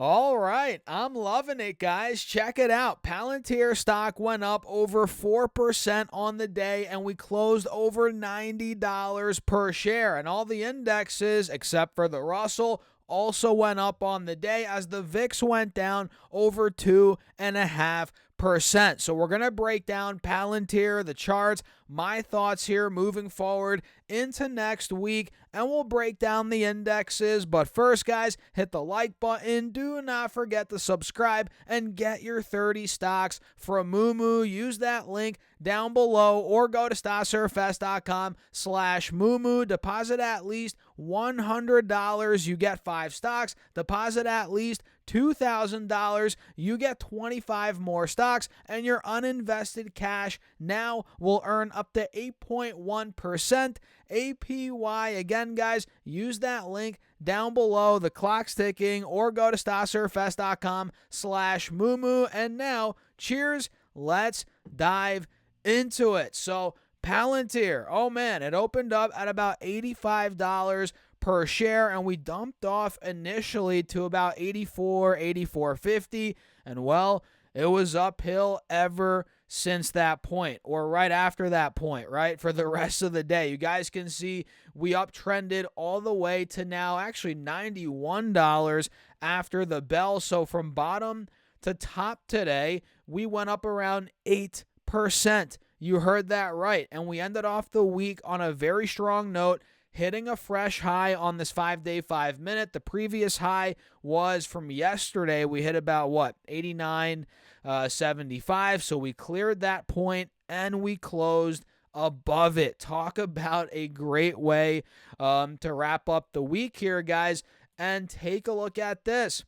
All right, I'm loving it, guys. Check it out. Palantir stock went up over 4% on the day, and we closed over $90 per share. And all the indexes, except for the Russell, also went up on the day as the VIX went down over 2.5%. So we're going to break down Palantir, the charts, my thoughts here moving forward into next week, and we'll break down the indexes. But first, guys, hit the like button. Do not forget to subscribe and get your 30 stocks from Moomoo. Use that link down below or go to stocksurfest.com/Moomoo. Deposit at least $100. You get 5 stocks. Deposit at least $2,000, you get 25 more stocks, and your uninvested cash now will earn up to 8.1% APY. Again, guys, use that link down below. The clock's ticking, or go to stocksurfest.com/Moomoo. And now, cheers. Let's dive into it. So, Palantir, oh man, it opened up at about $85 per share, and we dumped off initially to about 84, 84.50, and well, it was uphill ever since that point, or right after that point, right, for the rest of the day. You guys can see we uptrended all the way to now actually $91 after the bell. So from bottom to top today, we went up around 8%. You heard that right. And we ended off the week on a very strong note, hitting a fresh high on this 5-day, 5-minute. The previous high was from yesterday. We hit about, 89.75. So we cleared that point and we closed above it. Talk about a great way to wrap up the week here, guys. And take a look at this.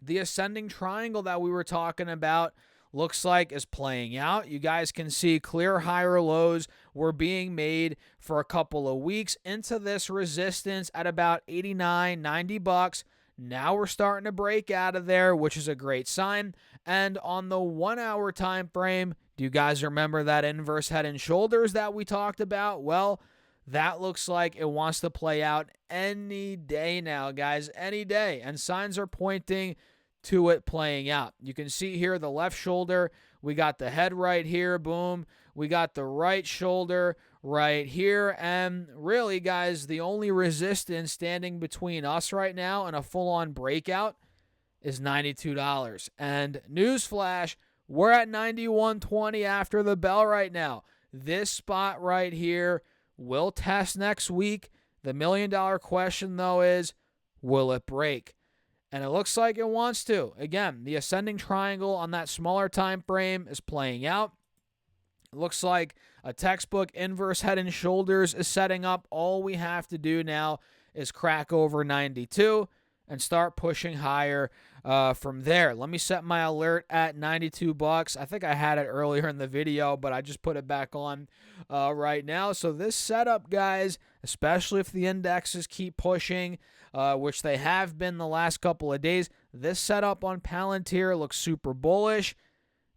The ascending triangle that we were talking about looks like is playing out. You guys can see clear higher lows were being made for a couple of weeks into this resistance at about 89, 90 bucks. Now we're starting to break out of there, which is a great sign. And on the 1 hour time frame, do you guys remember that inverse head and shoulders that we talked about? Well, that looks like it wants to play out any day now, guys, any day. And signs are pointing to it playing out. You can see here the left shoulder. We got the head right here. Boom. We got the right shoulder right here. And really, guys, the only resistance standing between us right now and a full-on breakout is $92. And newsflash, we're at 91.20 after the bell right now. This spot right here will test next week. The $1,000,000 question, though, is will it break? And it looks like it wants to. Again, the ascending triangle on that smaller time frame is playing out. It looks like a textbook inverse head and shoulders is setting up. All we have to do now is crack over 92 and start pushing higher from there. Let me set my alert at 92 bucks. I think I had it earlier in the video, but I just put it back on right now. So this setup, guys, especially if the indexes keep pushing, which they have been the last couple of days, this setup on Palantir looks super bullish,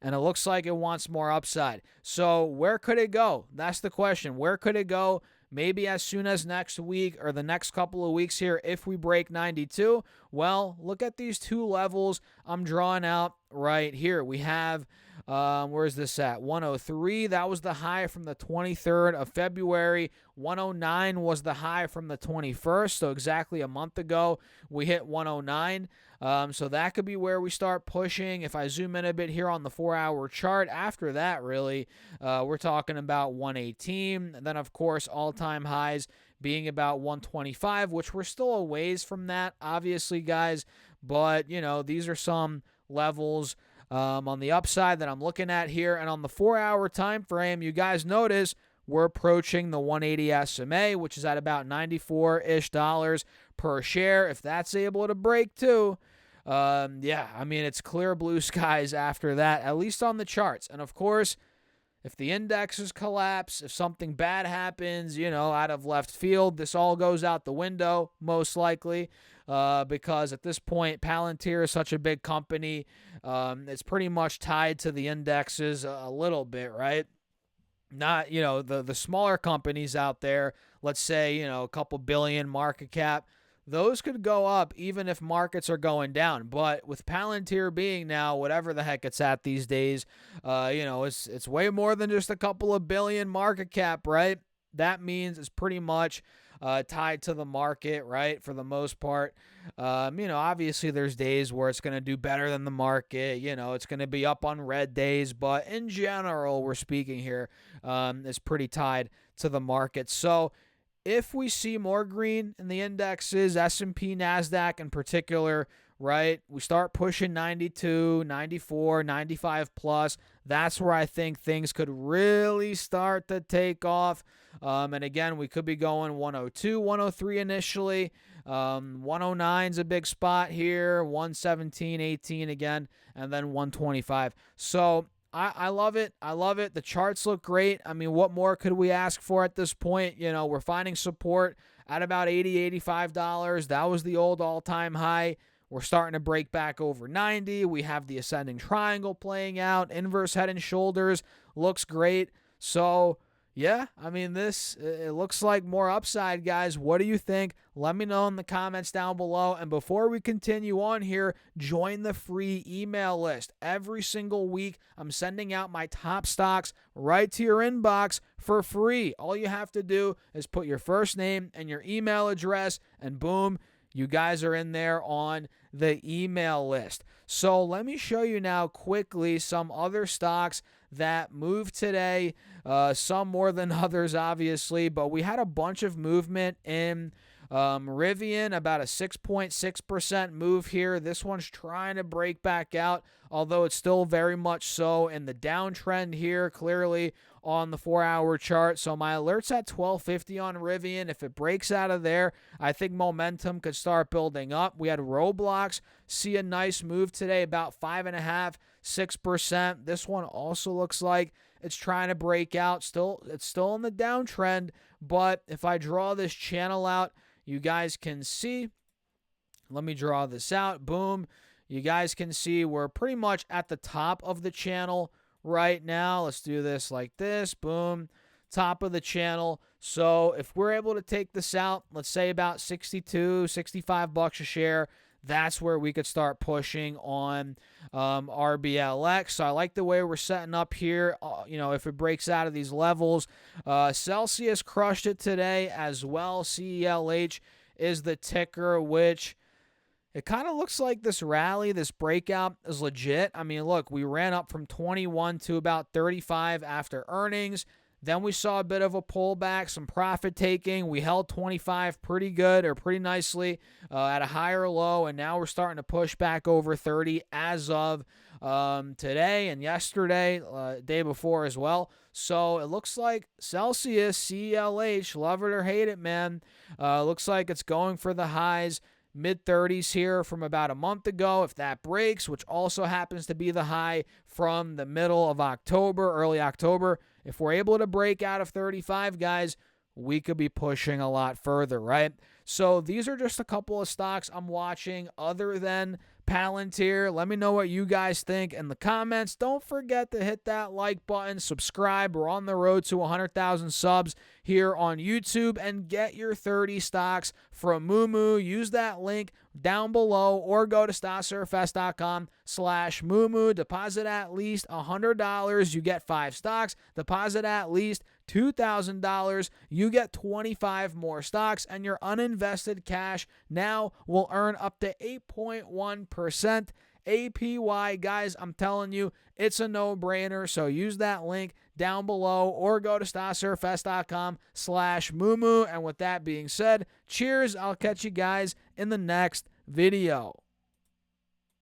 and it looks like it wants more upside. So where could it go? That's the question. Where could it go? Maybe as soon as next week or the next couple of weeks here if we break 92. Well, look at these two levels I'm drawing out right here. We have, where's this at? 103. That was the high from the 23rd of February. 109 was the high from the 21st. So exactly a month ago, we hit 109. So that could be where we start pushing. If I zoom in a bit here on the 4-hour chart, after that, really, we're talking about 118. And then, of course, all-time highs being about 125, which we're still a ways from that, obviously, guys. But, these are some levels on the upside that I'm looking at here. And on the 4-hour time frame, you guys notice we're approaching the 180 SMA, which is at about $94-ish per share. If that's able to break too, it's clear blue skies after that, at least on the charts. And of course, if the indexes collapse, if something bad happens, out of left field, this all goes out the window, most likely, because at this point, Palantir is such a big company. It's pretty much tied to the indexes a little bit, right? Not, the smaller companies out there, let's say, a couple billion market cap, those could go up even if markets are going down. But with Palantir being now whatever the heck it's at these days, it's way more than just a couple of billion market cap, right? That means it's pretty much tied to the market, right? For the most part. Obviously there's days where it's going to do better than the market. It's going to be up on red days, but in general, we're speaking here, it's pretty tied to the market. So if we see more green in the indexes, S&P, NASDAQ in particular, right, we start pushing 92, 94, 95 plus, that's where I think things could really start to take off. And again, we could be going 102, 103 initially. 109 is a big spot here, 117, 18 again, and then 125. So I love it. I love it. The charts look great. I mean, what more could we ask for at this point? We're finding support at about $80, $85. That was the old all-time high. We're starting to break back over 90. We have the ascending triangle playing out. Inverse head and shoulders looks great. So, yeah, I mean, it looks like more upside, guys. What do you think? Let me know in the comments down below. And before we continue on here, join the free email list. Every single week, I'm sending out my top stocks right to your inbox for free. All you have to do is put your first name and your email address, and boom, you guys are in there on the email list. So let me show you now quickly some other stocks that moved today, some more than others, obviously, but we had a bunch of movement in Rivian, about a 6.6% move here. This one's trying to break back out, although it's still very much so in the downtrend here, clearly on the 4-hour chart. So my alert's at 1250 on Rivian. If it breaks out of there, I think momentum could start building up. We had Roblox see a nice move today, about 5.5%, 6%. This one also looks like it's trying to break out. It's still in the downtrend, but if I draw this channel out, you guys can see. Let me draw this out. Boom. You guys can see we're pretty much at the top of the channel right now. Let's do this like this. Boom. Top of the channel. So if we're able to take this out, let's say about 62, 65 bucks a share, that's where we could start pushing on RBLX. So I like the way we're setting up here. If it breaks out of these levels, Celsius crushed it today as well. CELH is the ticker, which it kind of looks like this rally, this breakout is legit. I mean, look, we ran up from 21 to about 35 after earnings. Then we saw a bit of a pullback, some profit taking. We held 25 pretty good or pretty nicely at a higher low, and now we're starting to push back over 30 as of today and yesterday, day before as well. So it looks like Celsius, CELH, love it or hate it, man. Looks like it's going for the highs. Mid-30s here from about a month ago. If that breaks, which also happens to be the high from the middle of October, early October, if we're able to break out of 35, guys, we could be pushing a lot further, right? So these are just a couple of stocks I'm watching other than Palantir. Let me know what you guys think in the comments. Don't forget to hit that like button, subscribe. We're on the road to 100,000 subs here on YouTube, and get your 30 stocks from Moomoo. Use that link down below or go to stocksurfest.com/Moomoo. Deposit at least $100. You get 5 stocks. Deposit at least $2,000. You get 25 more stocks, and your uninvested cash now will earn up to 8.1% APY. Guys, I'm telling you, it's a no-brainer. So use that link down below or go to stocksurfest.com/Moomoo. And with that being said, cheers. I'll catch you guys in the next video.